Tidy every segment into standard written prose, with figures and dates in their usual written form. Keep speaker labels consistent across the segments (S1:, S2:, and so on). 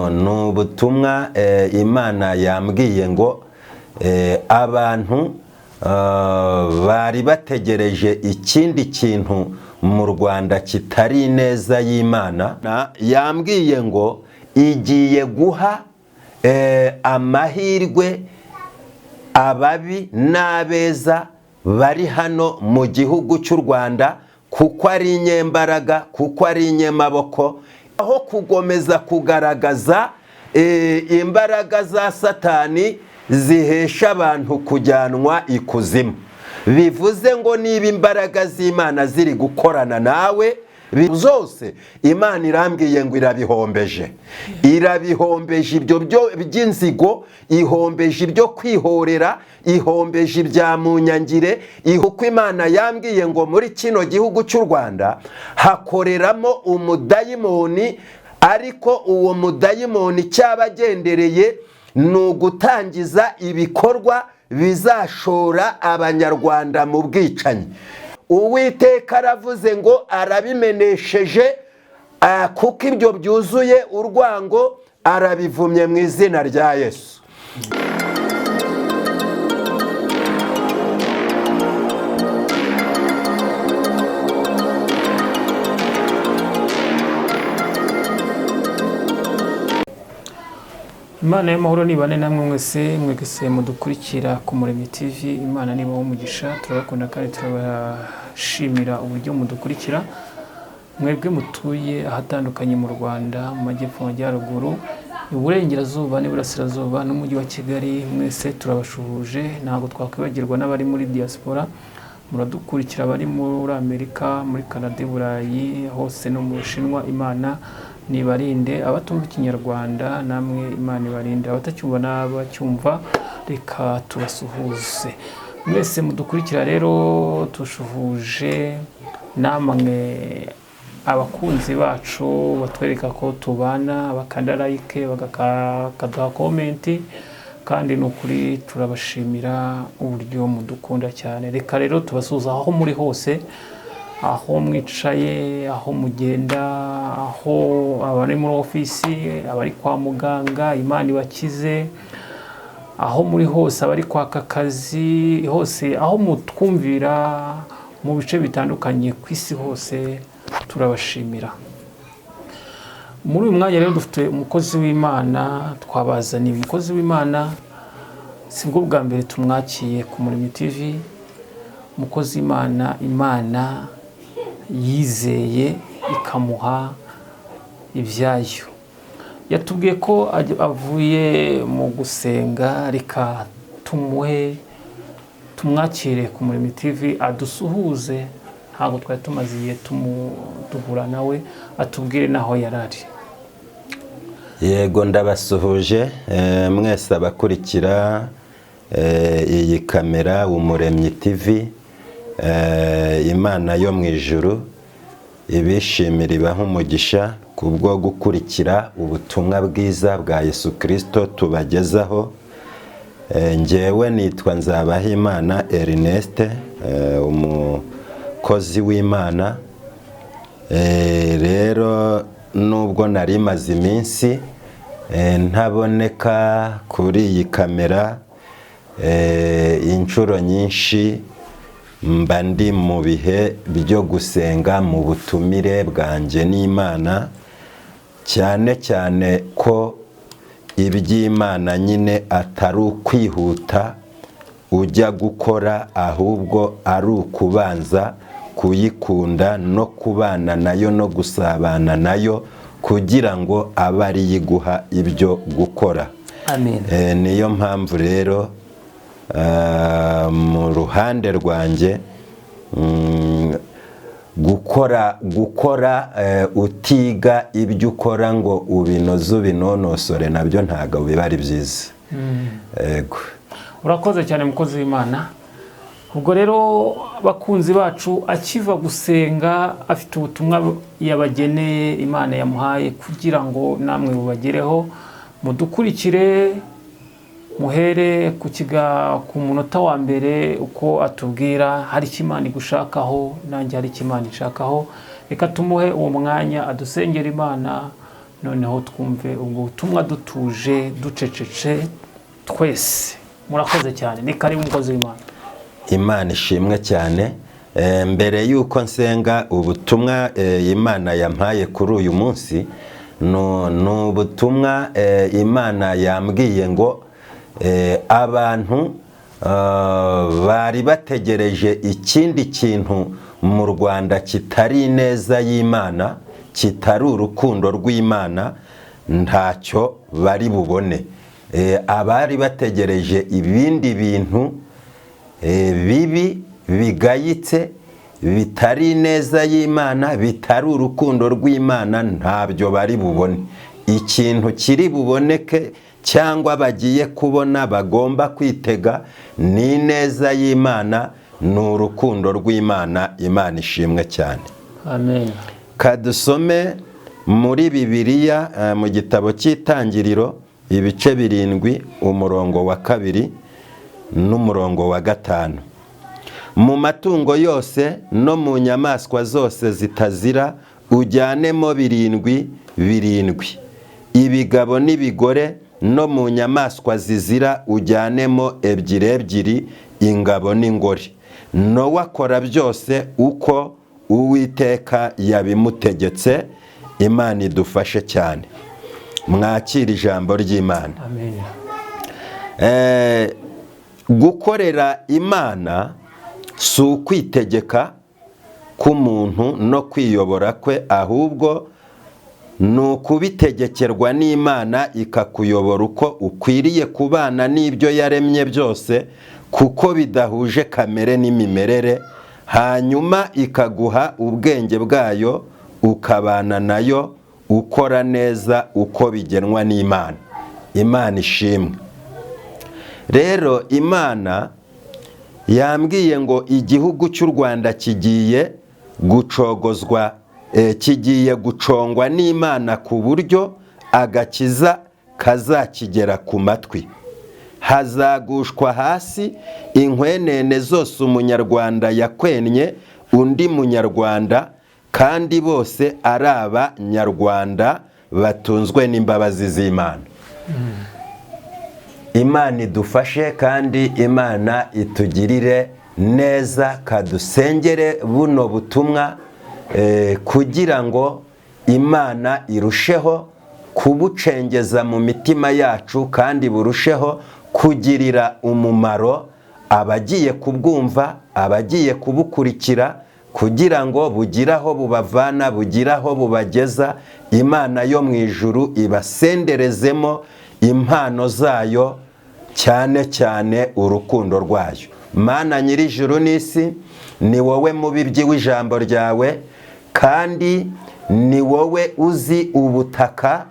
S1: N'ubutumwa Imana yambwiye ngo abantu bari bategereje ikindi kintu mu Rwanda kitari ineza y'Imana. Yambwiye ngo igiye guha amahirwe ababi n'abeza bari hano mu gihugu cy'u Rwanda, kuko ari inyembaraga, kuko ari inyemaboko, aho kugomeza kugaragaza imbaraga za Satani zihesha abantu kujyanwa ikuzimu. Bivuze ngo niba imbaraga z'Imana ziri gukorana nawe zose, Imana irambwiye ngo irabihombeje. Irabihombeje ibyo by'inzigo, ihombeje ibyo kwihorera, ihombeje ibya munyangire. Kuko Imana yambwiye ngo muri kino gihugu cy'u Rwanda hakoreramo umudayimoni, ariko uwo mudayimoni cyabagendereye ni ugutangiza ibikorwa bizashora abanyarwanda mu bwicanyi. Uwiteka aravuze ngo arabimenesheje, kuko ibyo byuzuye urwango, arabivumye mu izina rya Yesu.
S2: Imana y'amahoro nibane namwe mwese mudukurikira ku Muremyi TV. Imana niba umugisha, turabakunda kandi turabashimira uburyo mudukurikira. Mwebwe mutuye ahatandukanye mu Rwanda, mu majyepfo, mu majyaruguru, iburengerazuba n'iburasirazuba n'umujyi wa Kigali, mwese turabashuhuje. Ntabwo twakwibagirwa n'abari muri diaspora, muradukurikira abari muri Amerika, muri Canada, Burayi hose no mu Bushinwa. Imana nibarinde. Abatumva Ikinyarwanda namwe Imana ibarinde, abatacyumva n'abacyumva reka tubasuhuze. Mwese mudukurikira rero tushuhuje, namwe abakunzi bacu batwereka ko tubana, bakanda like, bakaduha komenti, kandi nukuri turabashimira uburyo mudukunda cyane. Reka rero tubasuhuza aho muri hose, aho mwicaye, aho mugenda, aho abari muri ofisi, abari kwa muganga, Imana ibakize. Aho muri hose, abari kwaka akazi hose, aho mutwumvira mu bice bitandukanye ku isi hose, turabashimira. Muri uyu mwanya rero dufite umukozi w'Imana, twabazaniye umukozi w'Imana. Sibwo bwa mbere tumwakiye ku Muremyi TV. Umukozi w'Imana, Imana yizeye ikamuha ibyayo. Yatubwiye ko avuye mu gusenga, reka tumwakire ku Muremyi TV adusuhuze. Ntabwo twari tumaze igihe duhura nawe, atubwire naho yarari.
S1: Yego, ndabasuhuje mwese abakurikira iyi kamera Umuremyi TV. Imana yo mu ijuru ibishimira, ibaha umugisha kubwo gukurikira ubutumwa bwiza bwa Yesu Kristo tubagezaho. Njyewe nitwa Nzabahimana Ernest, umukozi w'Imana. Rero nubwo nari maze iminsi ntaboneka kuri iyi kamera inshuro nyinshi, mba ndi mu bihe byo gusenga mu butumire bwanjye n'Imana, cyane cyane ko iby'Imana nyine atari ukwihuta ujya gukora, ahubwo ari ukubanza kuyikunda no kubana nayo no gusabana nayo, kugira ngo abe ari yiguha ibyo gukora.
S2: Amen.
S1: Niyo mpamvu rero mu ruhande rwanjye gukora utiga ibyo ukora ngo ubinoze ubinonosore, nabyo ntabwo biba ari byiza. Yego,
S2: urakoze cyane mukozi w'Imana. Ubwo rero bakunzi bacu, akiva gusenga afite ubutumwa yabageneye, Imana yamuhaye kugira ngo namwe bubagereho. Mudukurikire, muhere ku munota wa mbere uko atubwira hari icyo Imana igushakaho, nanjye hari icyo Imana inshakaho. Reka tumuhe uwo mwanya adusengera Imana, noneho twumve ubwo butumwa dutuje ducecece twese. Murakoze cyane, ni karibu umukozi w'Imana.
S1: Imana ishimwe cyane. Mbere yuko nsenga, ubutumwa Imana yampaye kuri uyu munsi ni ubutumwa Imana yambwiye ngo abantu bari bategereje ikindi kintu mu Rwanda kitari ineza y'Imana, kitari urukundo rw'Imana, ntacyo bari bubone. Abari bategereje ibindi bintu bibi bigayitse, bitari ineza y'Imana, bitari urukundo rw'Imana, ntabyo bari bubone. Ikintu kiri buboneke cyangwa bagiye kubona bagomba kwitega ni ineza y'Imana, ni urukundo rw'Imana. Imana ishimwe cyane.
S2: Amen.
S1: Kadusome muri Bibiliya mu gitabo cy'Itangiriro ibice 7 umurongo wa 2 n'umurongo wa 5. Mu matungo yose no mu nyamaswa zose zitazira ujyanemo 7, ibigabo n'ibigore, no mu nyamaswa zizira ujyanemo 2, ingabo n'ingore. Nowa akora byose uko Uwiteka yabimutegetse. Imana idufashe cyane. Mwakira ijambo ry'Imana.
S2: Amen.
S1: Gukorera Imana si ukwitegeka k'umuntu no kwiyobora kwe, ahubwo ni ukubitegekerwa n'Imana ikakuyobora uko ukwiriye kubana n'ibyo yaremye byose, kuko bidahuje kamere n'imimerere, hanyuma ikaguha ubwenge bwayo ukabana nayo ukora neza uko bigenwa n'Imana. Imana ishimwe. Rero Imana yambwiye ngo igihugu cy'u Rwanda kigiye gucogozwa, kigiye gucongwa n'Imana ku buryo agakiza kazakigera ku matwi. Hazagushwa hasi inkwenene zose umunyarwanda yakwenye undi munyarwanda, kandi bose ari abanyarwanda batunzwe n'imbabazi z'Imana. Imana idufashe kandi Imana itugirire neza. Kadusengere buno butumwa kugira ngo Imana irusheho kubucengeza mu mitima yacu, kandi burusheho kugirira umumaro abagiye kubwumva, abagiye kubukurikira, kugira ngo bugiraho bubavana, bugiraho bubageza. Imana yo mu ijuru ibasenderezemo impano zayo, cyane cyane urukundo rwayo. Mana nyir'ijuru n'isi, ni wowe mubibyi w'ijambo ryawe, kandi ni wowe uzi ubutaka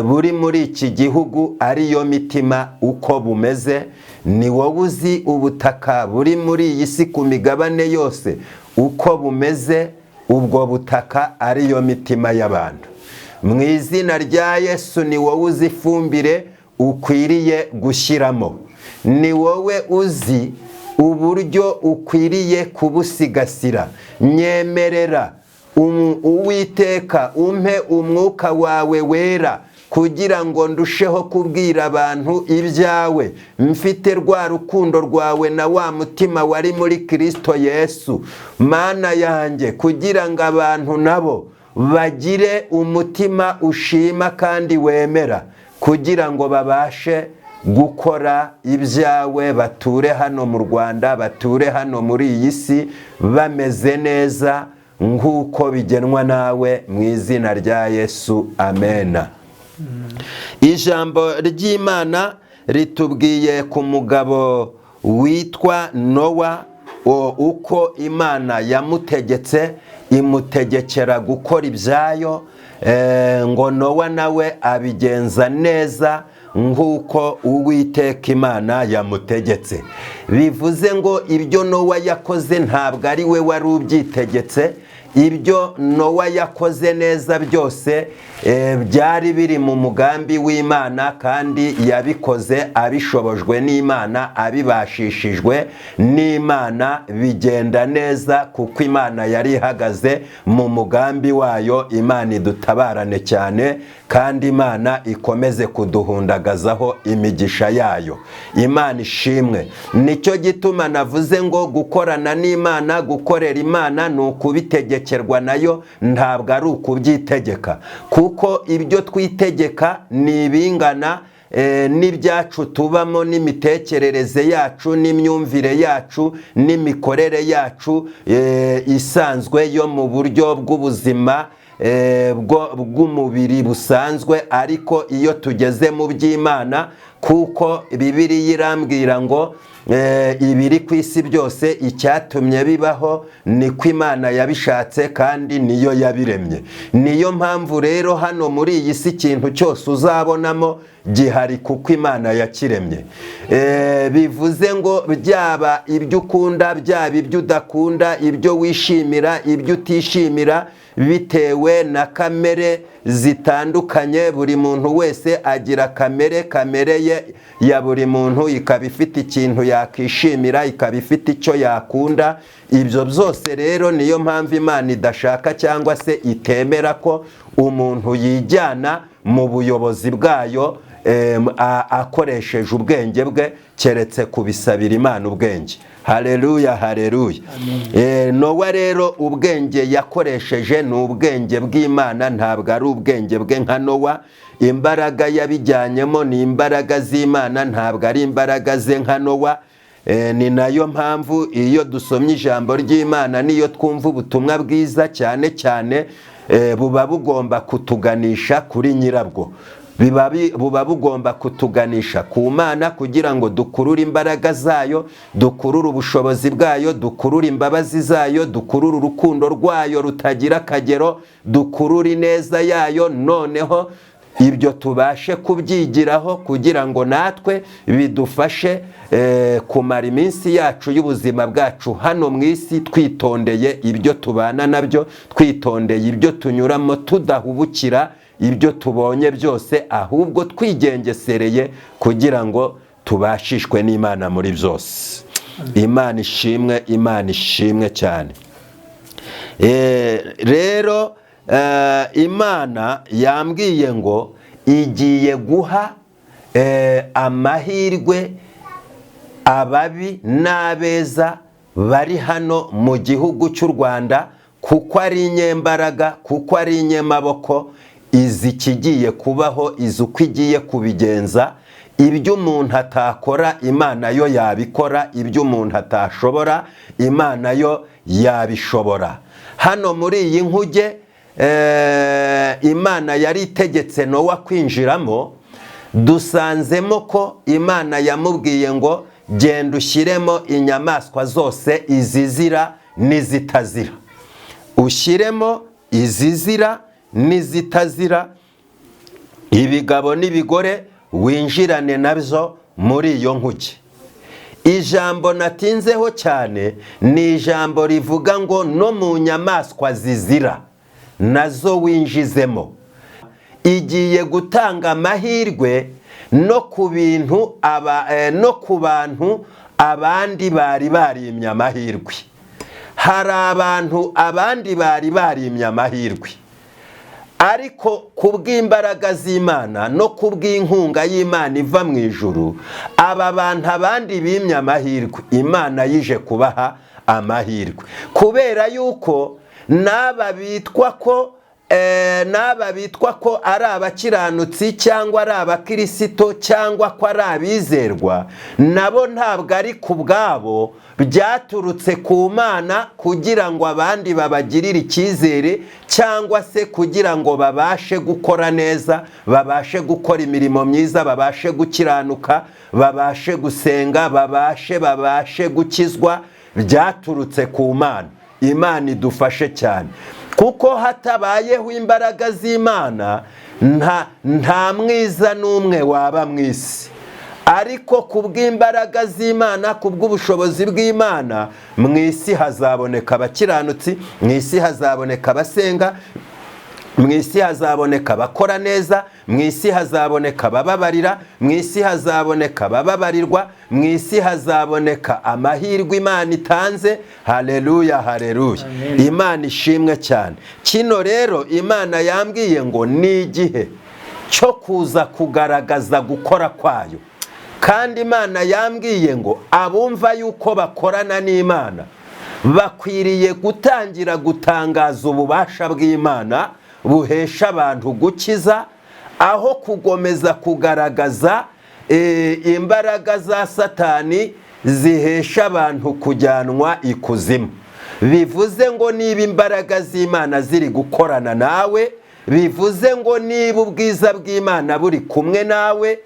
S1: buri muri iki gihugu ariyo mitima uko bumeze. Ni wowe uzi ubutaka buri muri iyi si ku migabane yose uko bumeze, ubwo butaka ariyo mitima y'abantu. Mu izina rya Yesu, ni wowe uzi ifumbire ukwiriye gushyiramo, ni wowe uzi uburyo ukwiriye kubusigasira. Nyemerera Uwiteka umpe umwuka wawe wera, kugira ngo ndusheho kubwira abantu ibyawe, mfite rwa rukundo rwawe na wa mutima wari muri Kristo Yesu. Mana yanjye, kugira ngo abantu nabo bagire umutima ushima kandi wemera, kugira ngo babashe gukora ibyawe, bature hano mu Rwanda, bature hano muri iyi si bameze neza nk'uko bigenwa nawe, mu izina rya Yesu. Amena. Ijambo ry'Imana ritubwiye ku mugabo witwa Nowa, uko Imana yamutegetse, imutegekera gukora ibyayo, ngo Nowa nawe abigenza neza nk'uko Uwiteka Imana yamutegetse. Bivuze ngo ibyo Nowa yakoze ntabwo ari we wari ubyitegetse. Ibyo Nowa yakoze neza byose byari biri mu mugambi w'Imana kandi yabikoze abishobojwe n'Imana, abibashishijwe n'Imana, bigenda neza kuko Imana yari ihagaze mu mugambi wayo. Imana idutabarane cyane kandi Imana ikomeze kuduhundagazaho imigisha yayo. Imana ishimwe. Nicyo gituma navuze ngo gukorana n'Imana, gukorera Imana ni ukubitegekerwa nayo, ntabwo ari ukubyitegeka, kuko ibyo twitegeka ni ibingana n'ibyacu tubamo, n'imitekerereze yacu, n'imyumvire yacu, n'imikorere yacu isanzwe yo mu buryo bw'ubuzima bw'umubiri busanzwe. Ariko iyo tugeze mu by'Imana, kuko Bibiliya irambwira ngo ibiri ku isi byose icyatumye bibaho niko Imana yabishatse kandi niyo yabiremye. Niyo mpamvu rero hano muri iyi si ikintu cyose uzabonamo gihari kuko Imana yakiremye. Bivuze ngo byaba ibyo ukunda, byaba ibyo udakunda, ibyo wishimira, ibyo utishimira, bitewe na kamere zitandukanye. Buri muntu wese agira kamere ye ya buri muntu, ikaba ifite ikintu yakishimira, ikaba ifite icyo yakunda. Ibyo byose rero niyo mpamvu Imana idashaka cyangwa se itemera ko umuntu yijyana mu buyobozi bwayo akoresheje ubwenge bwe, keretse kubisabira Imana ubwenge. Haleluya, haleluya. Nowa rero ubwenge yakoresheje ni ubwenge bw'Imana, ntabwo ari ubwenge bwe nka Nowa. Imbaraga yabijyanyemo ni imbaraga z'Imana, ntabwo ari imbaraga ze nka Nowa. Ni nayo mpamvu iyo dusomye ijambo ry'Imana, niyo twumva ubutumwa bwiza, cyane cyane buba bugomba kutuganisha kuri nyirabwo, buba bugomba kutuganisha ku Mana, kugira ngo dukurure imbaraga zayo, dukurure ubushobozi bwayo, dukurure imbabazi zayo, dukurure urukundo rwayo rutagira akagero, dukurure ineza yayo. Noneho ibyo tubashe kubyigiraho kugira ngo natwe bidufashe kumara iminsi yacu y'ubuzima bwacu hano mu isi twitondeye ibyo tubana nabyo, twitondeye ibyo tunyuramo, tudahubukira ibyo tubonye byose, ahubwo twigengesereye kugira ngo tubashishwe n'Imana muri byose. Imana ishimwe, Imana ishimwe cyane. Rero Imana yambwiye ngo igiye guha amahirwe ababi n'abeza bari hano mu gihugu cy'u Rwanda, kuko ari inyembaraga, kuko ari inyemaboko, izi ikigiye kubaho, izi uko igiye kubigenza. Ibyo umuntu atakora Imana yo yabikora, ibyo umuntu atashobora Imana yo yabishobora. Hano muri iyi nkuge Imana yari itegetse Nowa kwinjiramo, dusanzemo ko Imana yamubwiye ngo genda ushyiremo inyamaswa zose, izizira n'izitazira. Ushyiremo izizira n'izitazira, ibigabo n'ibigore, winjirane nabyo muri iyo nkuge. Ijambo natinzeho cyane ni ijambo rivuga ngo no mu nyamaswa zizira nazo winjizemo. Igiye gutanga amahirwe no ku bintu no ku bantu abandi bari barimye amahirwe. Hari abantu abandi bari barimye amahirwe, ariko kubw'imbaraga z'Imana no kubw'inkunga y'Imana iva mu ijuru, aba bantu abandi bimye amahirwe, Imana yije kubaha amahirwe, kubera yuko n'aba bitwa ko ari abakiranutsi cyangwa ari abakirisito cyangwa ko ari abizerwa, nabo ntabwo ari ku bwabo, byaturutse ku Mana kugira ngo abandi babagirire icyizere, cyangwa se kugira ngo babashe gukora neza, babashe gukora imirimo myiza, babashe gukiranuka, babashe gusenga, babashe gukizwa. Byaturutse ku Mana. Imana idufashe cyane, kuko hatabayeho imbaraga z'Imana nta mwiza n'umwe waba mu isi. Ariko kubw'imbaraga z'Imana, kubw'ubushobozi bw'Imana, mu isi hazaboneka abakiranutsi, mu isi hazaboneka abasenga, mu isi hazaboneka abakora neza, mu isi hazaboneka abababarira, mu isi hazaboneka abababarirwa, mu isi hazaboneka amahirwe Imana itanze. Haleluya, haleluya. Imana ishimwe cyane. Kino rero Imana yambwiye ngo ni igihe cyo kuza kugaragaza gukora kwayo, kandi Imana yambwiye ngo abumva yuko bakorana n'Imana bakwiriye gutangira gutangaza ububasha bw'Imana buhesha abantu gukiza, aho kugomeza kugaragaza imbaraga za Satani zihesha abantu kujyanwa ikuzimu. Bivuze ngo niba imbaraga z'Imana ziri gukorana nawe, bivuze ngo niba ubwiza bw'Imana buri kumwe nawe,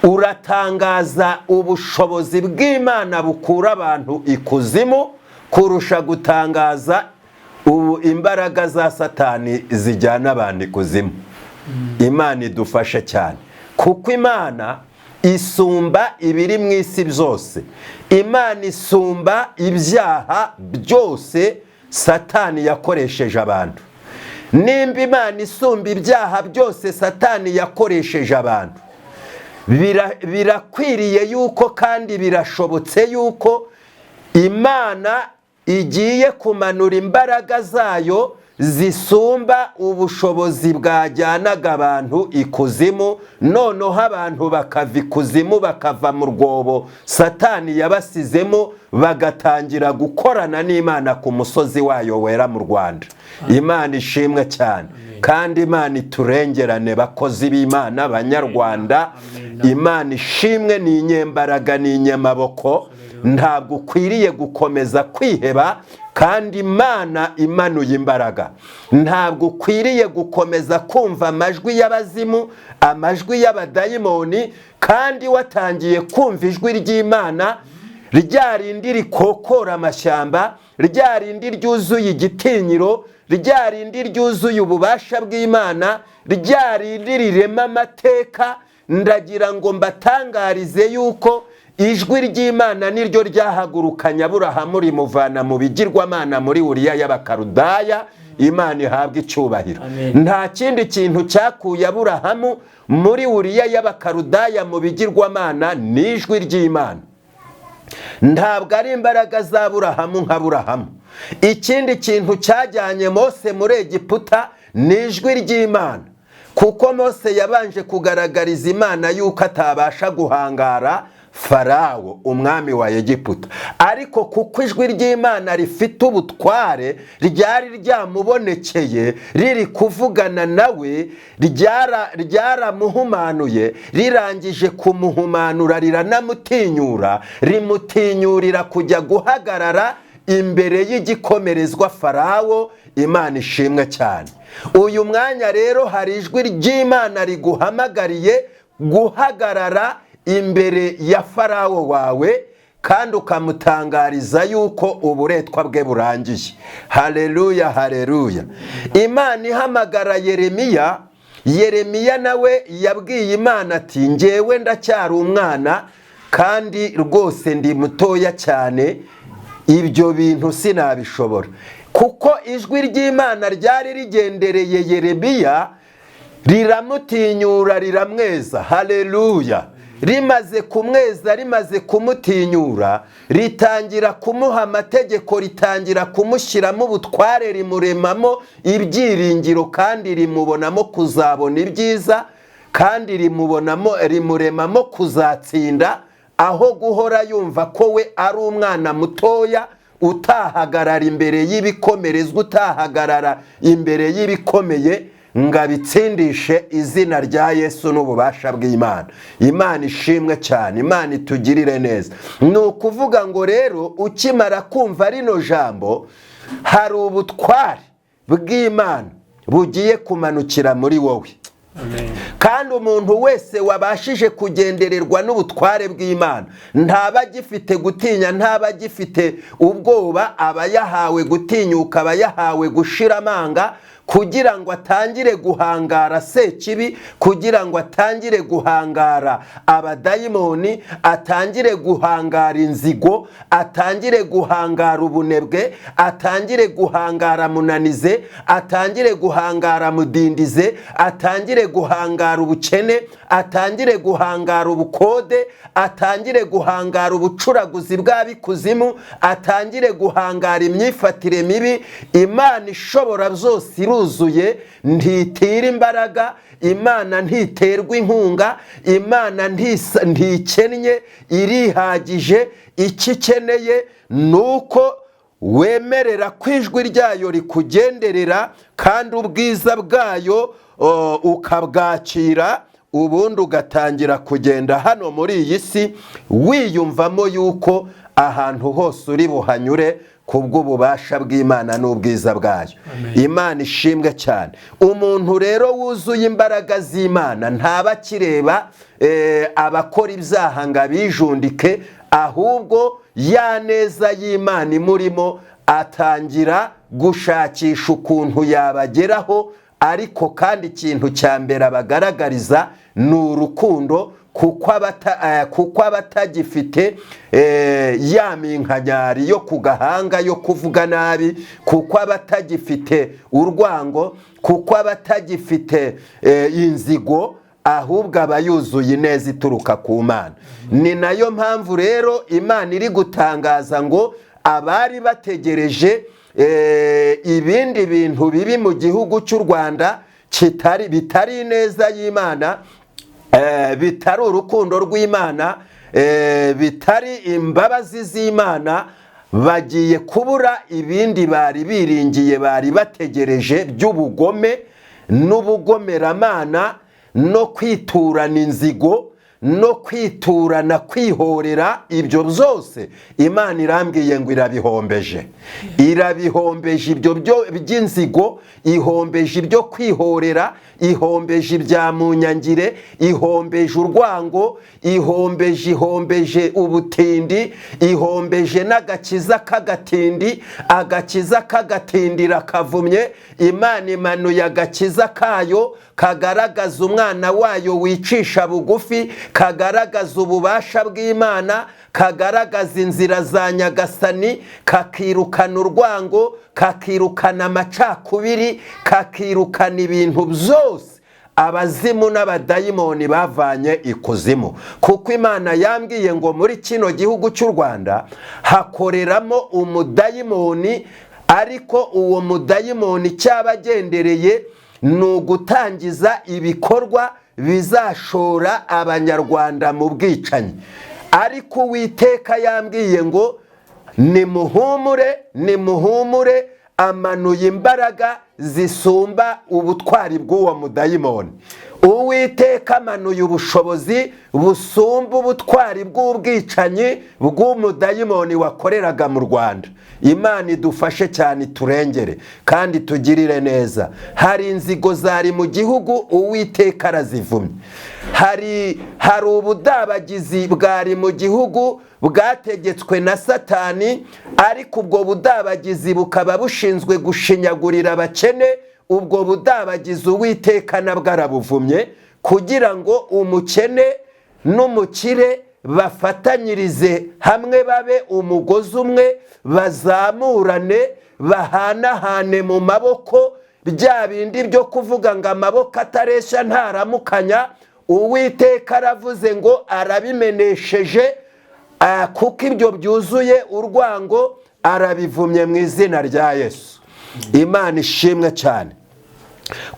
S1: uratangaza ubushobozi bw'Imana bukura abantu ikuzimu kurusha gutangaza imbaraga za Satani zijyana abantu ikuzimu. Imana idufashe cyane, kuko Imana isumba ibiri mu isi byose. Imana isumba ibyaha byose Satani yakoresheje abantu. Nimba Imana isumba ibyaha byose Satani yakoresheje abantu, birakwiriye yuko kandi birashobotse yuko Imana igiye kumanura imbaraga zayo zisumba ubushobozi bwajyanaga abantu ikuzimu, noneho abantu bakava ikuzimu, bakava mu rwobo Satani yabasizemo, bagatangira gukorana n'Imana ku musozi wayo wera mu Rwanda. Imana ishimwe cyane. Kandi Imana iturengerane bakozi b'Imana, abanyarwanda. Imana ishimwe, ni inyembaraga, ni inyamaboko. Ntabwo ukwiriye gukomeza kwiheba, kandi Imana imanuye imbaraga. Ntabwo ukwiriye gukomeza kumva amajwi y'abazimu, amajwi y'abadayimoni, kandi watangiye kumva ijwi ry'Imana, rya rindi rikokora amashyamba, rya rindi ryuzuye igitinyiro, rya rindi ryuzuye ububasha bw'Imana, rya rindi rirema amateka. Ndagira ngo mbatangarize yuko ijwi ry'Imana niryo ryahagurukanye Aburahamu rimuvana mu bigirwamana muri Uriya y'Abakarudaya. Imana ihabwa icyubahiro. Nta kindi kintu cyakuye Aburahamu muri Uriya y'Abakarudaya mu bigirwamana ni ijwi ry'Imana. Ntabwo ari imbaraga za Aburahamu nka Aburahamu. Ikindi kintu cyajyanye Mose muri Egiputa ni ijwi ry'Imana, kuko Mose yabanje kugaragariza Imana yuko atabasha guhangara Farawo umwami wa Egiputa, ariko kuko ijwi ry'Imana rifite ubutware, ryari ryamubonekeye riri kuvugana nawe, ryaramuhumanuye, rirangije kumuhumanura riranamutinyura, rimutinyurira kujya guhagarara imbere y'igikomerezwa Farawo. Imana ishimwe cyane. Uyu mwanya rero hari ijwi ry'Imana riguhamagariye guhagarara imbere ya Farawo wawe, kandi ukamutangariza yuko uburetwa bwe burangiye. Haleluya, haleluya. Imana ihamagara Yeremiya. Yeremiya nawe yabwiye Imana ati, njyewe ndacyari umwana kandi rwose ndi mutoya cyane, ibyo bintu sinabishobora. Kuko ijwi ry'Imana ryari rigendereye Yeremiya, riramutinyura, riramweza. Haleluya. Rimaze kumweza, rimaze kumutinyura, ritangira kumuha amategeko, ritangira kumushyiramo ubutware, rimuremamo ibyiringiro, kandi rimubonamo kuzabona ibyiza, kandi rimuremamo kuzatsinda, aho guhora yumva ko we ari umwana mutoya utahagarara imbere y'ibikomerezwa, utahagarara imbere y'ibikomeye ngo abitsindishe izina rya Yesu n'ububasha bw'Imana. Imana ishimwe cyane. Imana itugirire neza. Ni ukuvuga ngo rero ukimara kumva rino jambo, hari ubutware bw'Imana bugiye kumanukira muri wowe. Kandi umuntu wese wabashije kugendererwa n'ubutware bw'Imana ntaba agifite gutinya, ntaba agifite ubwoba, aba yahawe gutinyuka, aba yahawe gushira amanga, kugira ngo atangire guhangara sekibi, kugira ngo atangire guhangara abadayimoni, atangire guhangara inzigo, atangire guhangara ubunebwe, atangire guhangara munanize, atangire guhangara mudindize, atangire guhangara ubukene, atangire guhangara ubukode, atangire guhangara ubucuraguzi bw'abikuzimu, atangire guhangara imyifatire mibi. Imana ishobora byose iruzuye, ntitira imbaraga, Imana ntiterwa inkunga, Imana ntikennye, irihagije. Icyo ikeneye nuko wemerera ko ijwi ryayo rikugenderera kandi ubwiza bwayo ukabwakira, ubundi ugatangira kugenda hano muri iyi si wiyumvamo yuko ahantu hose uri buhanyure kubw'ububasha bw'Imana n'ubwiza bwayo. Imana ishimwe cyane. Umuntu rero wuzuye imbaraga z'Imana ntaba akireba abakora ibyaha ngo abijundike, ahubwo ya neza y'Imana imurimo atangira gushakisha ukuntu yabageraho. Ariko kandi ikintu cya mbere abagaragariza ni urukundo, kuko abatagifite ya minkanyari yo ku gahanga yo kuvuga nabi, kuko abatagifite urwango, kuko abatagifite inzigo, ahubwo aba yuzuye ineza ituruka ku Mana. Ni nayo mpamvu rero Imana iri gutangaza ngo abari bategereje ibindi bintu bibi mu gihugu cy'u Rwanda bitari ineza y'Imana, bitari urukundo rw'Imana, bitari imbabazi z'Imana, bagiye kubura ibindi bari biringiye, bari bategereje by'ubugome n'ubugomeramana no kwiturana inzigo no kwiturana kwihorera. Ibyo byose Imana irambwiye ngo irabihombeje, irabihombeje ibyo by'inzigo, ihombeje ibyo kwihorera, ihombeje ibya munyangire, ihombeje urwango, ihombeje ubutindi, ihombeje n'agakiza k'agatindi. Agakiza k'agatindira kavumye, Imana imanuye agakiza kayo kagaragaza umwana wayo wicisha bugufi, kagaragaza ububasha bw'Imana, kagaragaza inzira za Nyagasani, kakirukana urwango, kakirukana amacakubiri, kakirukana ibintu byose abazimu n'abadayimoni bavanye ikuzimu. Kuko Imana yambwiye ngo muri kino gihugu cy'u Rwanda hakoreramo umudayimoni, ariko uwo mudayimoni cyabagendereye ni ugutangiza ibikorwa bizashora abanyarwanda mu bwicanyi. Ariko Uwiteka yambwiye ngo nimuhumure, amanuye imbaraga zisumba ubutwari bw'uwo mudayimoni. Uwiteka amanuye ubushobozi busumba ubutwari bw'ubwicanyi bw'umudayimoni wakoreraga mu Rwanda. Imana idufashe cyane, turengere kandi tugirire neza. Hari inzigo zari mu gihugu, Uwiteka arazivumye. Hari ubudabagizi bwari mu gihugu bwategetswe na Satani, ariko ubwo budabagizi bukaba bushinzwe gushinyagurira abakene. Ubwo budabagizi Uwiteka nabwo arabuvumye, kugira ngo umukene n'umukire bafatanyirize hamwe, babe umugozi umwe, bazamurane, bahanahane mu maboko. Bya bindi byo kuvuga ngo amaboko ataresha ntaramukanya, Uwiteka aravuze ngo arabimenesheje, kuko ibyo byuzuye urwango, arabivumye mu izina rya Yesu. Imana ishimwe cyane.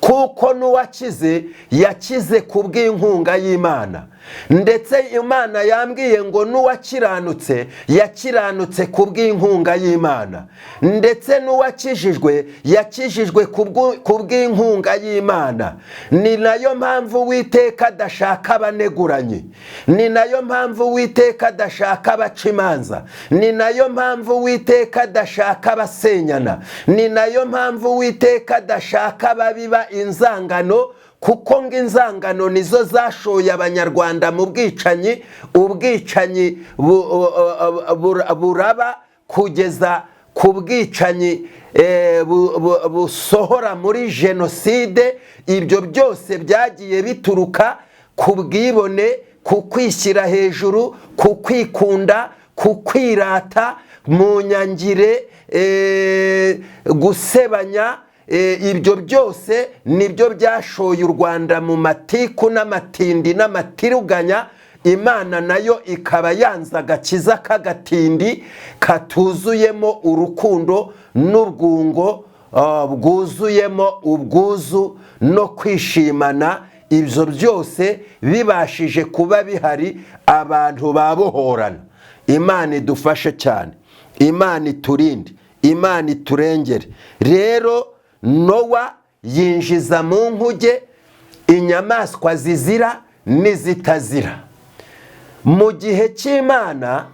S1: Kuko n'uwakize yakize ku bw'inkunga y'Imana, ndetse Imana yambwiye ngo n'uwakiranutse yakiranutse ku bw'inkunga y'Imana, ndetse n'uwakijijwe yakijijwe ku bw'inkunga y'Imana. Ni nayo mpamvu Uwiteka adashaka abaneguranye, ni nayo mpamvu Uwiteka adashaka abaca imanza, ni nayo mpamvu Uwiteka adashaka abasenyana, ni nayo mpamvu Uwiteka adashaka ababiba inzangano, kuko ngo inzangano nizo zashoye abanyarwanda mu bwicanyi. Ubwicanyi buraba ku bwicanyi busohora muri jenoside. Ibyo byose byagiye bituruka ku bwibone, ku kwishyira hejuru, ku kwikunda, ku kwirata, mu nyangire, gusebanya. Ibyo byose nibyo byashoye u Rwanda mu matiku n'amatindi n'amatiruganya. Imana nayo ikaba yanze agakiza k'agatindi katuzuyemo urukundo n'ubwungo, bwuzuyemo ubwuzu no kwishimana. Ibyo byose bibashije kuba bihari, abantu babohorana. Imana idufashe cyane, Imana iturinde, Imana iturengere. Rero Nowa yinjiza mu nkuge inyamaswa zizira n'izitazira. Mu gihe cy'Imana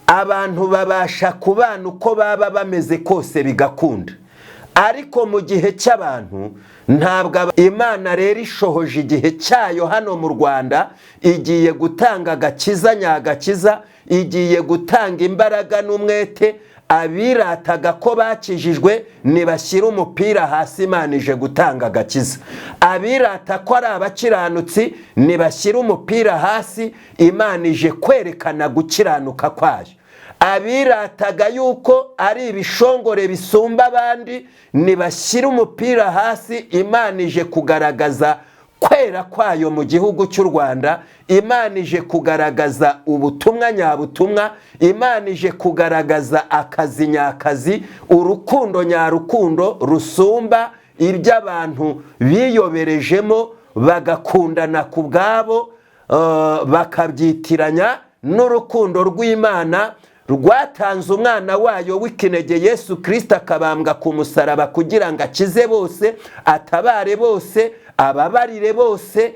S1: abantu babasha kubana uko baba bameze kose bigakunda, ariko mu gihe cy'abantu ntabwo. Imana rero ishohoje igihe cyayo hano mu Rwanda, igiye gutanga agakiza nyagakiza, igiye gutanga imbaraga n'umwete. Abirataga ko bakijijwe nibashyira umupira hasi, Imana ije gutanga agakiza. Abirata ko ari abakiranutsi nibashyira umupira hasi, Imana ije kwerekana gukiranuka kwayo. Abirataga yuko ari ibishongore bisumba abandi nibashyira umupira hasi, Imana ije kugaragaza kwera kwayo mu gihugu cy'u Rwanda. Imana ije kugaragaza ubutumwa nyabutumwa. Imana ije kugaragaza akazi nyakazi, urukundo nyarukundo rusumba iby'abantu biyoberejemo bagakundana ku bwabo, bakabyitiranya n'urukundo rw'Imana rwatanze umwana wayo w'ikinege Yesu Kristo akabambwa ku musaraba kugira ngo akize bose, atabare bose, ababarire bose.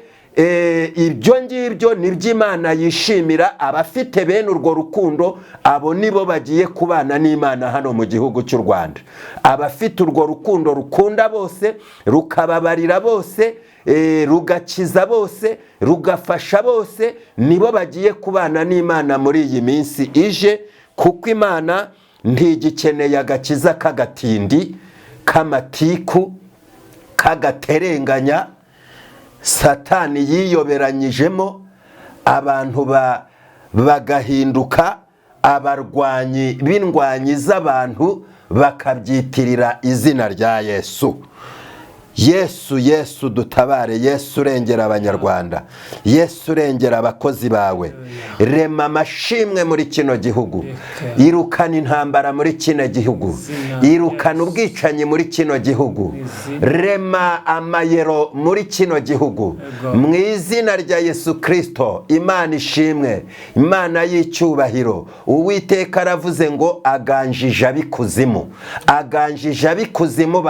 S1: Ibyo ngibyo nibyo Imana yishimira. Abafite bene urwo rukundo, abo nibo bagiye kubana n'Imana hano mu gihugu cy'u Rwanda. Abafite urwo rukundo rukunda bose, rukababarira bose, rugakiza bose, rugafasha bose, nibo bagiye kubana n'Imana muri iyi minsi ije, kuko Imana ntigikeneye agakiza k'agatindi, k'amatiku, k'agaterenganya Satani yiyoberanyijemo, abantu bagahinduka abarwanyi b'indwanyi z'abantu, bakabyitirira izina rya Yesu. Yesu dutabare. Yesu urengera abanyarwanda. Yesu urengera abakozi bawe. Rema amashimwe muri kino gihugu. Irukana intambara muri kino gihugu. Irukana ubwicanyi muri kino gihugu. Rema amayero muri kino gihugu. Mu izina rya Yesu Kristo, Imana ishimwe, Imana y'icyubahiro. Uwiteka aravuze ngo aganjije ab'ikuzimu. Aganjije ab'ikuzimu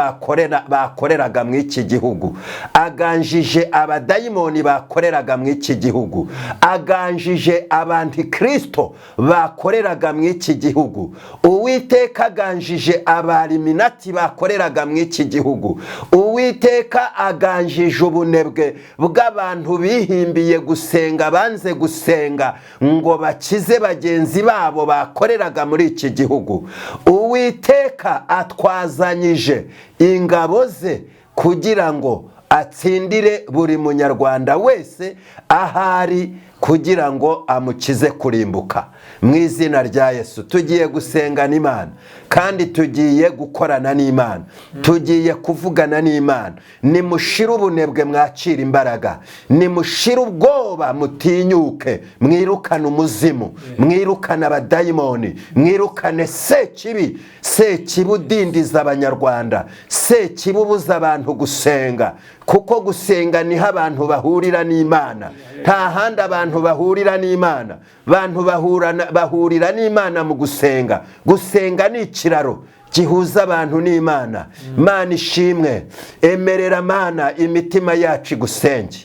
S1: bakoreraga mu iki gihugu. Aganjije abadayimoni bakoreraga mu iki gihugu. Aganjije abantikristo bakoreraga mu iki gihugu. Uwiteka aganjije abariminati bakoreraga mu iki gihugu. Uwiteka aganjije ubunebwe bw'abantu bihimbiye gusenga, banze gusenga ngo bakize bagenzi babo bakoreraga muri iki gihugu. Uwiteka atwazanyije ingabo ze kugira ngo atsindire buri munyarwanda wese ahari, kugira ngo amukize kurimbuka. Mu izina rya Yesu tugiye gusengana Imana, kandi tugiye gukorana n'Imana, tugiye kuvugana n'Imana. Nimushire ubunebwe mwakira imbaraga, nimushire ubwoba mutinyuke, mwirukane umuzimu, mwirukane abadayimoni, mwirukane sekibi, sekibudindiza abanyarwanda, sekibubuza abantu gusenga, kuko gusenga niho abantu bahurira n'Imana. Nta handi abantu bahurira n'Imana. Abantu bahurira n'Imana mu gusenga. Gusenga ni ikiraro gihuza abantu n'Imana. Mana ishimwe. Emerera Mana imitima yacu gusenge.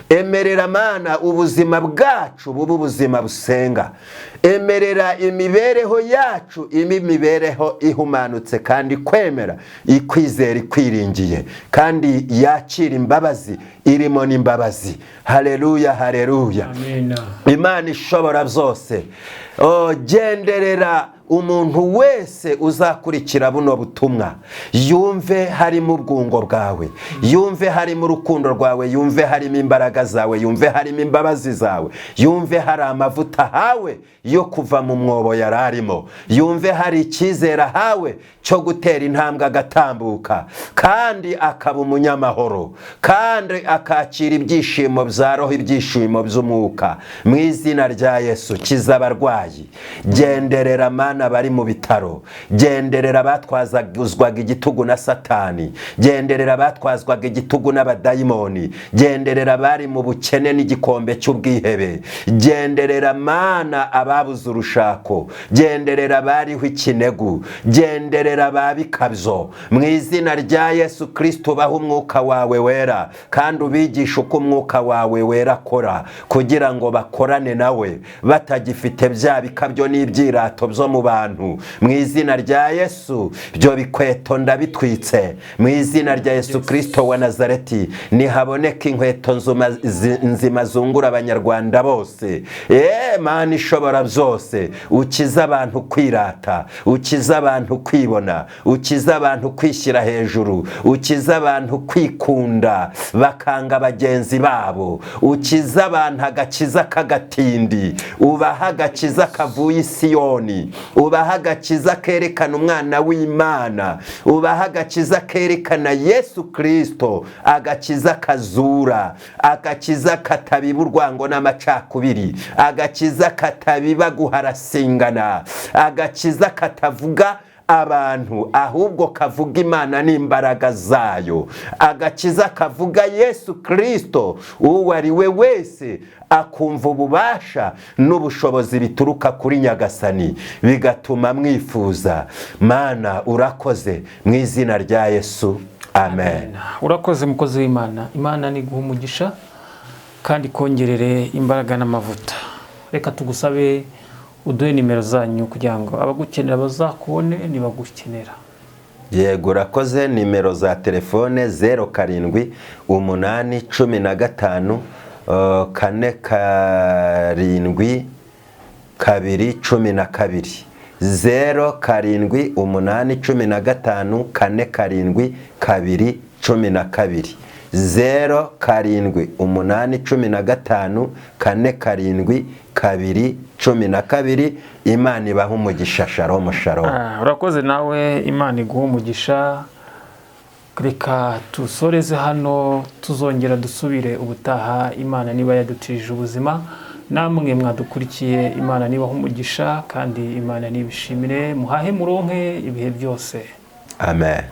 S1: Emerera Mana ubuzima bwacu bubu ubuzima busenga. Emerera imibereho yacu imibereho ihumanutse kandi kwemera, ikwizera, ikwiringiye, kandi yakira imbabazi, irimo n'imbabazi. Haleluya, haleluya.
S2: Amen.
S1: Imana ishobora byose. Genderera umuntu wese uzakurikira buno butumwa, yumve harimo ubwungo bwawe, yumve harimo urukundo rwawe, yumve harimo imbaraga zawe, yumve harimo imbabazi zawe, yumve hari amavuta hawe yo kuva mu mwobo yararimo, yumve hari icyizere hawe cyo gutera intambwe agatambuka, kandi akaba umunyamahoro, kandi akakira ibyishimo bya roho, ibyishimo by'umwuka. Mu izina rya Yesu, kiza abarwayi, genderera mana bari mu bitaro, genderera abatwazaguzwaga igitugu na Satani, genderera abatwazwaga igitugu n'abadayimoni, genderera bari mu bukene n'igikombe cy'ubwihebe, genderera mana ababuze urushako, genderera bariho ikinegu, genderera babikabyo. Mu izina rya Yesu Kristo, baha umwuka wawe wera, kandi ubigisha uko umwuka wawe wera akora, kugira ngo bakorane nawe batagifite bya bikabyo n'ibyirato byo mu bantu. Mu izina rya Yesu, byo bikweto ndabitwitse. Mu izina rya Yesu Kristo wa Nazareti, nihaboneka inkweto nzima zungura abanyarwanda bose. Mana ishobora byose, ukiza abantu kwirata, ukiza abantu kwibona, ukiza abantu kwishyira hejuru, ukiza abantu kwikunda bakanga bagenzi babo, ukiza abantu agakiza k'agatindi, ubaha agakiza kavuye i Siyoni, ubaha agakiza kerekana umwana w'Imana, ubaha agakiza kerekana Yesu Kristo, agakiza kazura, agakiza katabiba urwango n'amacakubiri, agakiza katabiba guharasingana, agakiza katavuga abantu ahubwo kavuga Imana n'imbaraga zayo, agakiza kavuga Yesu Kristo, uwo ari we wese akumva ububasha n'ubushobozi bituruka kuri Nyagasani, bigatuma mwifuza. Mana urakoze, mu izina rya Yesu, amen.
S2: Urakoze mukozi w'Imana. Imana ni guha umugisha kandi kongerere imbaraga n'amavuta. Reka tugusabe uduhe nimero zanyu kugira ngo abagukenera bazakubone nibagukenera.
S1: Yego, urakoze. Nimero za telefone 07 8 15 4 7 2 12 0 7 8 15 4 7 2 12 0 7 8 15 4 7 2 12. Imana ibaha umugisha. Shalom, shalom.
S2: Urakoze nawe, Imana iguha umugisha. Reka tusoreze hano, tuzongera dusubire ubutaha. Imana niba yadutije ubuzima, namwe mwadukurikiye, Imana nibaha umugisha kandi Imana nibishimire, muhahe muronke ibihe byose.
S1: Amen.